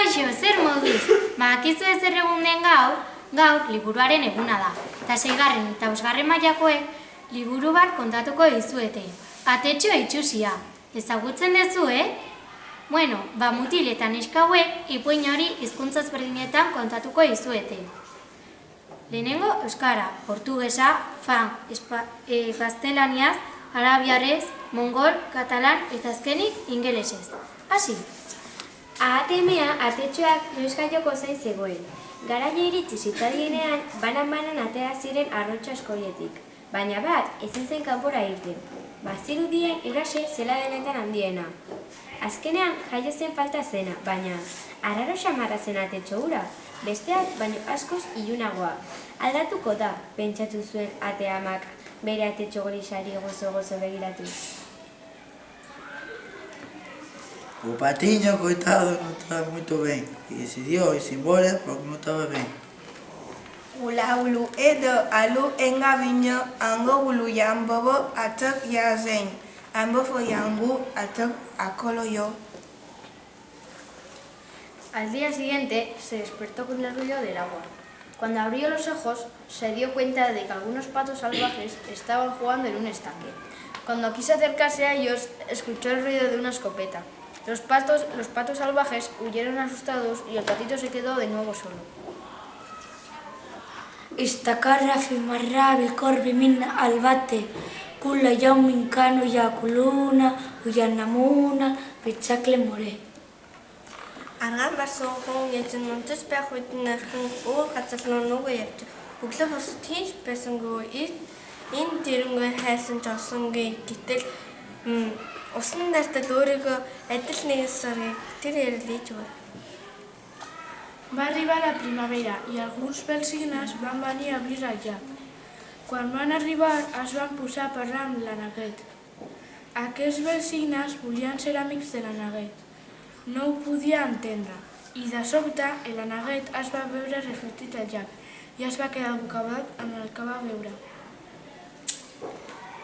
Kaixo, zer moduz? Akizu ez zer egun den gaur liburuaren eguna da. Eta 6. eta 5. mailakoek liburu bat kontatuko dizuete. Atetxo itxusia. Ezagutzen duzu, Bueno, mutil eta neska hauek ipuin hori hizkuntza ezberdinetan kontatuko dizuete. Lehenengo euskara, portugesa, gaztelaniaz, arabiarez, mongol, katalan eta azkenik ingelesez. Hasi! Ahatemea atetxoak noizka joko zain zegoen. Garaia iritsi zitzadienean banan-banan atera ziren arrotxa askoietik. Baina bat ezin zen kanpora irten. Bazirudien irase zela denetan handiena. Azkenean jaio zen falta zena, baina arraro xamarra zen atetxo hura. Besteak baino askoz ilunagoa. Aldatuko da, pentsatu zuen ate amak bere atetxo gorisari gozo-gozo begiratu. O patinho, coitado, não estava muito bem. E decidiu ir embora porque não estava bem. Ulu edo alu engabiño ango ulu yambobo atok yazen. Ambofo yangu atok akolo yo. Al día siguiente se despertó con el ruido del agua. Cuando abrió los ojos se dio cuenta de que algunos patos salvajes estaban jugando en un estanque. Cuando quiso acercarse a ellos escuchó el ruido de una escopeta. Los patos salvajes huyeron asustados y el patito se quedó de nuevo solo. Istakarra fimarra bilkorbi minna albate, kulla yaumin kanu yakuluna, uyanamuna, bichakle more. Аргаан барсан хүн ячин унтаж байх үед нэрхэн өөр газар руу нүгөө явж өглөө босод тийш байсангүй энэ дэрэнгүй хайсан ч олсонгүй гэтэл усан нартал өөрийгөө адил нэгэн сарыг тэр ярилж өгөө. Va arribar la primavera i alguns pelsignes van venir a viure al llac. Quan van arribar es van posar a parlar amb la Neguet. Aquests pelsignes volien ser amics de la Neguet. No ho podia entendre i de sobte la Neguet es va veure reflectit al llac i es va quedar bocabadat amb el que va veure.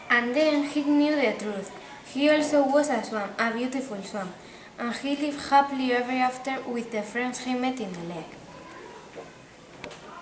And then he knew the truth. He also was a swamp, a beautiful swamp, and he lived happily ever after with the friends he met in the lake.